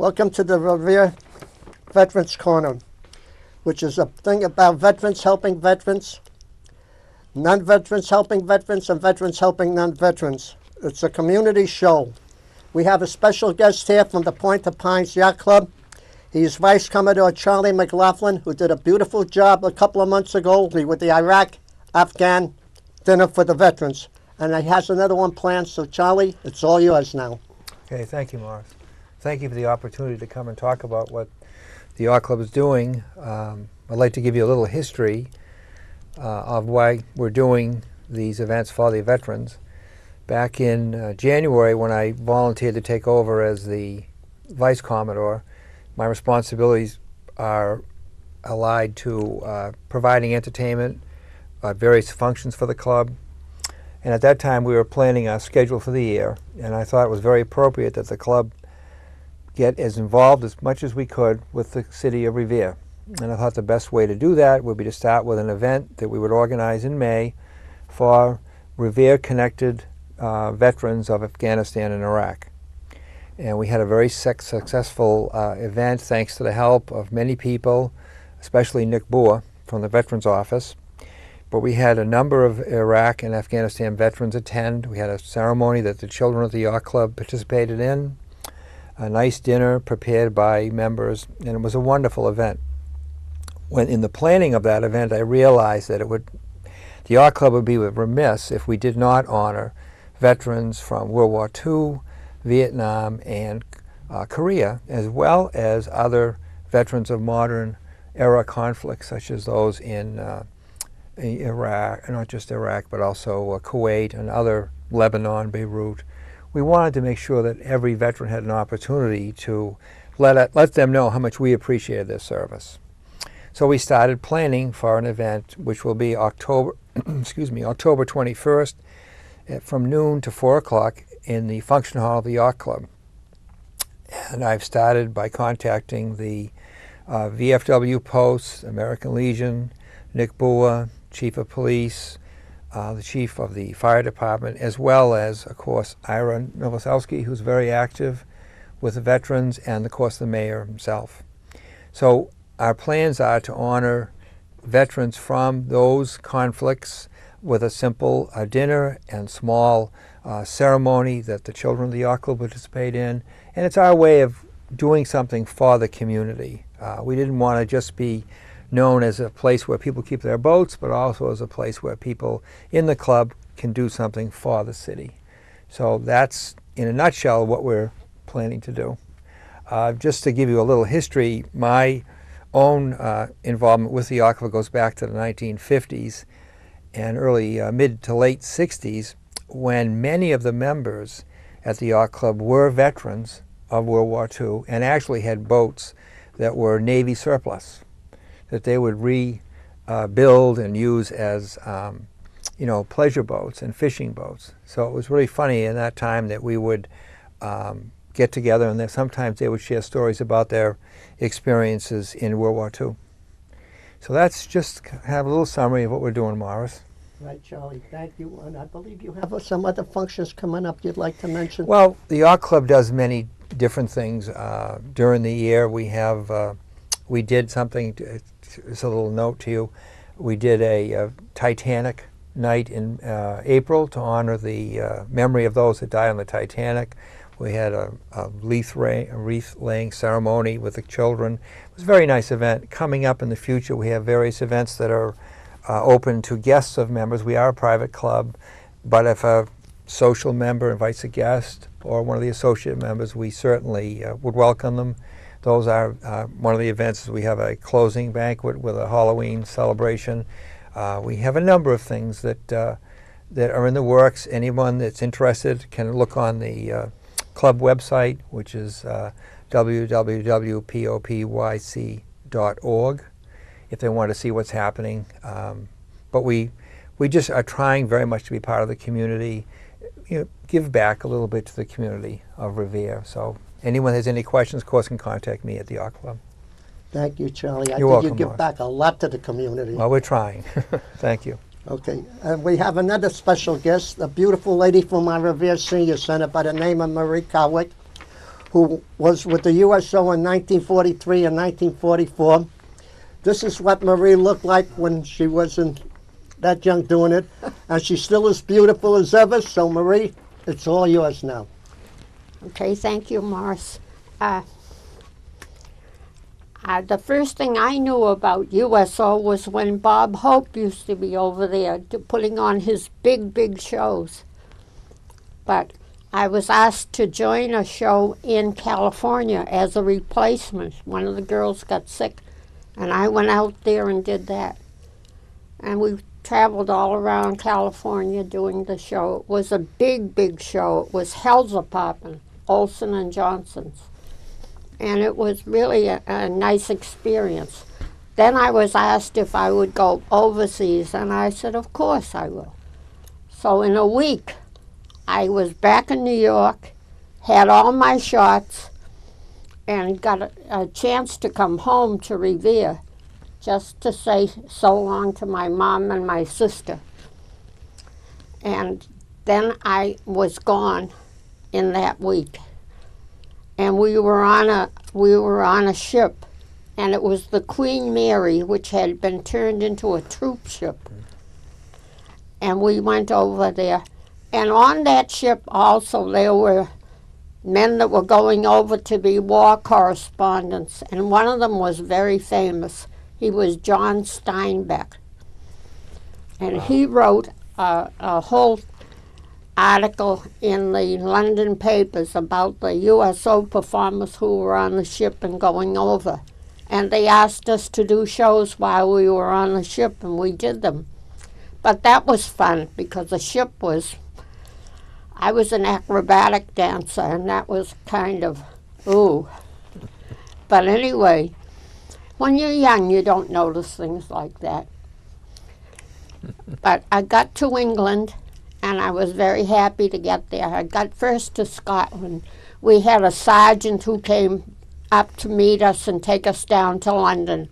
Welcome to the Revere Veterans Corner, which is a thing about veterans helping veterans, non-veterans helping veterans, and veterans helping non-veterans. It's a community show. We have a special guest here from the Point of Pines Yacht Club. He's Vice Commodore Charlie McLaughlin, who did a beautiful job a couple of months ago with the Iraq-Afghan dinner for the veterans. And he has another one planned, so Charlie, it's all yours now. Okay, thank you, Morris. Thank you for the opportunity to come and talk about what the Yacht Club is doing. I'd like to give you a little history of why we're doing these events for the veterans. Back in January, when I volunteered to take over as the Vice Commodore, my responsibilities are allied to providing entertainment, various functions for the club. And at that time, we were planning our schedule for the year, and I thought it was very appropriate that the club get as involved as much as we could with the city of Revere. And I thought the best way to do that would be to start with an event that we would organize in May for Revere-connected veterans of Afghanistan and Iraq. And we had a very successful event thanks to the help of many people, especially Nick Boer from the Veterans Office. But we had a number of Iraq and Afghanistan veterans attend. We had a ceremony that the children of the Yacht Club participated in, a nice dinner prepared by members, and it was a wonderful event. When in the planning of that event, I realized that the Yacht Club would be remiss if we did not honor veterans from World War II, Vietnam, and Korea, as well as other veterans of modern era conflicts, such as those in Iraq, not just Iraq, but also Kuwait and other, Lebanon, Beirut. We wanted to make sure that every veteran had an opportunity to let them know how much we appreciated their service. So we started planning for an event which will be October 21st from noon to 4 o'clock in the function hall of the Yacht Club. And I've started by contacting the VFW posts, American Legion, Nick Boer, Chief of Police, the Chief of the Fire Department, as well as, of course, Ira Novoselsky, who's very active with the veterans, and, of course, the mayor himself. So our plans are to honor veterans from those conflicts with a simple dinner and small ceremony that the children of the Yacht Club participate in. And it's our way of doing something for the community. We didn't want to just be known as a place where people keep their boats, but also as a place where people in the club can do something for the city. So that's, in a nutshell, what we're planning to do. Just to give you a little history, my own involvement with the Yacht Club goes back to the 1950s and early mid to late 60s, when many of the members at the Yacht Club were veterans of World War II and actually had boats that were Navy surplus, that they would rebuild and use as pleasure boats and fishing boats. So it was really funny in that time that we would get together, and that sometimes they would share stories about their experiences in World War II. So that's just have a little summary of what we're doing, Morris. Right, Charlie, thank you. And I believe you have some other functions coming up you'd like to mention. Well, the Yacht Club does many different things. During the year, we did something, it's a little note to you, we did a Titanic night in April to honor the memory of those that died on the Titanic. We had a wreath-laying ceremony with the children. It was a very nice event. Coming up in the future, we have various events that are open to guests of members. We are a private club, but if a social member invites a guest or one of the associate members, we certainly would welcome them. Those are one of the events. We have a closing banquet with a Halloween celebration. We have a number of things that are in the works. Anyone that's interested can look on the club website, which is www.popyc.org, if they want to see what's happening. But we just are trying very much to be part of the community, give back a little bit to the community of Revere. So anyone has any questions, of course, can contact me at the Yacht Club. Thank you, Charlie. You're welcome, you give back a lot to the community. Well, we're trying. Thank you. Okay, and we have another special guest, a beautiful lady from our Revere Senior Center by the name of Marie Cowhig, who was with the USO in 1943 and 1944. This is what Marie looked like when she wasn't that young doing it. And she's still as beautiful as ever. So Marie, it's all yours now. Okay, thank you, Morris. The first thing I knew about USO was when Bob Hope used to be over there putting on his big shows. But I was asked to join a show in California as a replacement. One of the girls got sick, and I went out there and did that. And we traveled all around California doing the show. It was a big show. It was Hellzapoppin', Olson and Johnson's. And it was really a nice experience. Then I was asked if I would go overseas, and I said, of course I will. So in a week, I was back in New York, had all my shots, and got a chance to come home to Revere just to say so long to my mom and my sister. And then I was gone in that week. And we were on a ship, and it was the Queen Mary, which had been turned into a troop ship. And we went over there. And on that ship also there were men that were going over to be war correspondents, and one of them was very famous. He was John Steinbeck. And he wrote a whole article in the London papers about the USO performers who were on the ship and going over. And they asked us to do shows while we were on the ship, and we did them. But that was fun because the ship was, I was an acrobatic dancer, and that was kind of, ooh. But anyway, when you're young, you don't notice things like that. But I got to England, and I was very happy to get there. I got first to Scotland. We had a sergeant who came up to meet us and take us down to London.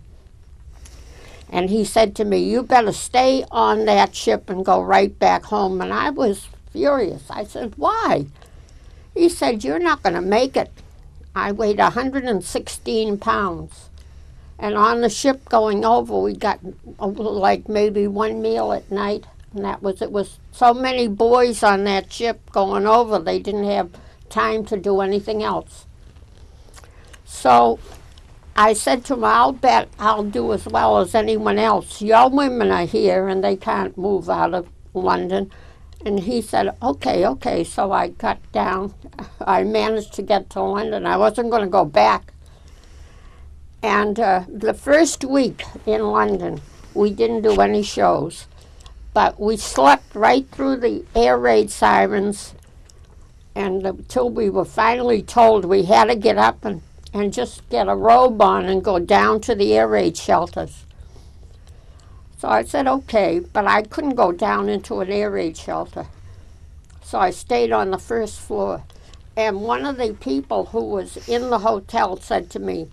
And he said to me, you better stay on that ship and go right back home. And I was furious. I said, why? He said, you're not going to make it. I weighed 116 pounds. And on the ship going over, we got like maybe one meal at night. And that was, it was so many boys on that ship going over, they didn't have time to do anything else. So I said to him, I'll bet I'll do as well as anyone else. Your women are here and they can't move out of London. And he said, okay. So I got down. I managed to get to London. I wasn't going to go back. And the first week in London, we didn't do any shows. But we slept right through the air raid sirens until we were finally told we had to get up and just get a robe on and go down to the air raid shelters. So I said, okay, but I couldn't go down into an air raid shelter. So I stayed on the first floor. And one of the people who was in the hotel said to me,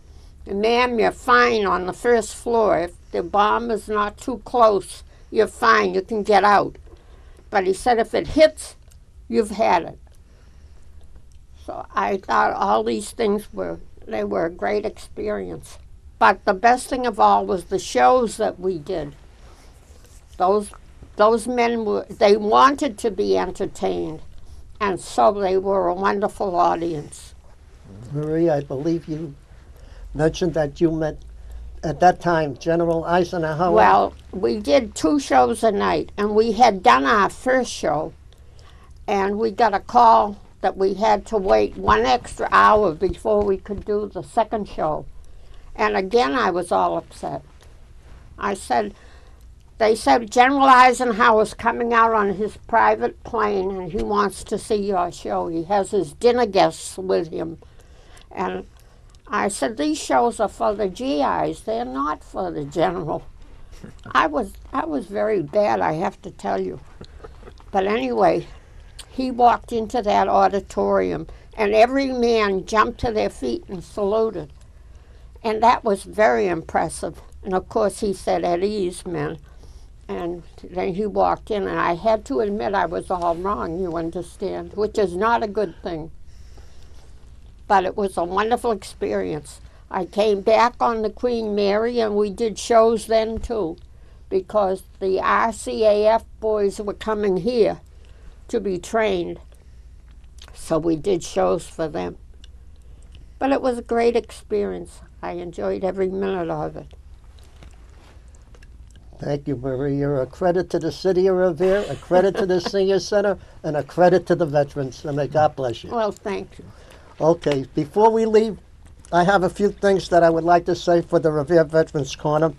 ma'am, you're fine on the first floor. If the bomb is not too close, you're fine, you can get out. But he said, if it hits, you've had it. So I thought all these things were a great experience. But the best thing of all was the shows that we did. Those men, they wanted to be entertained, and so they were a wonderful audience. Marie, I believe you mentioned that you met, at that time, General Eisenhower. Well, we did 2 shows a night, and we had done our first show, and we got a call that we had to wait 1 extra hour before we could do the second show. And again, I was all upset. They said, General Eisenhower's coming out on his private plane, and he wants to see your show. He has his dinner guests with him. And I said, these shows are for the GIs. They're not for the general. I was very bad, I have to tell you. But anyway, he walked into that auditorium, and every man jumped to their feet and saluted. And that was very impressive. And of course, he said, at ease, men. And then he walked in, and I had to admit I was all wrong, you understand, which is not a good thing. but it was a wonderful experience. I came back on the Queen Mary, and we did shows then too, because the RCAF boys were coming here to be trained. So we did shows for them. But it was a great experience. I enjoyed every minute of it. Thank you, Marie. You're a credit to the city of Revere, a credit to the Senior Center, and a credit to the veterans. And may God bless you. Well, thank you. Okay, before we leave, I have a few things that I would like to say for the Revere Veterans Corner.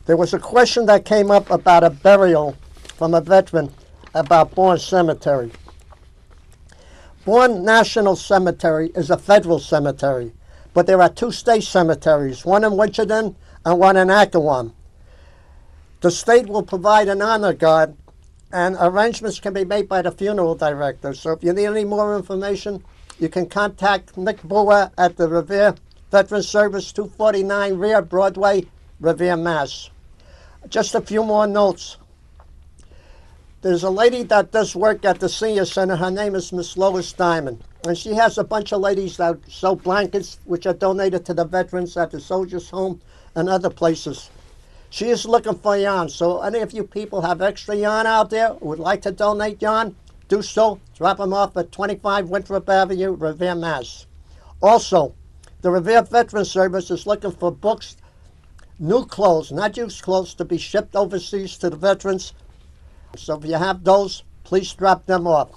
There was a question that came up about a burial from a veteran about Bourne Cemetery. Bourne National Cemetery is a federal cemetery, but there are 2 state cemeteries, one in Winchendon and one in Ackawan. The state will provide an honor guard, and arrangements can be made by the funeral director. So if you need any more information, you can contact Nick Brewer at the Revere Veterans Service, 249 Rear Broadway, Revere, Mass. Just a few more notes. There's a lady that does work at the Senior Center. Her name is Miss Lois Diamond. And she has a bunch of ladies that sew blankets, which are donated to the veterans at the Soldiers' Home and other places. She is looking for yarn, so any of you people have extra yarn out there who would like to donate yarn, do so. Drop them off at 25 Winthrop Avenue, Revere, Mass. Also, the Revere Veterans Service is looking for books, new clothes, not used clothes, to be shipped overseas to the veterans. So if you have those, please drop them off.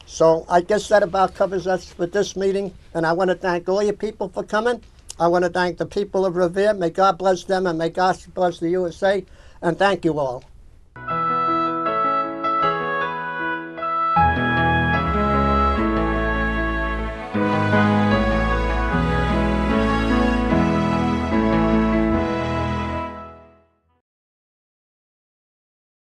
So I guess that about covers us for this meeting, and I want to thank all you people for coming. I want to thank the people of Revere. May God bless them, and may God bless the USA, and thank you all.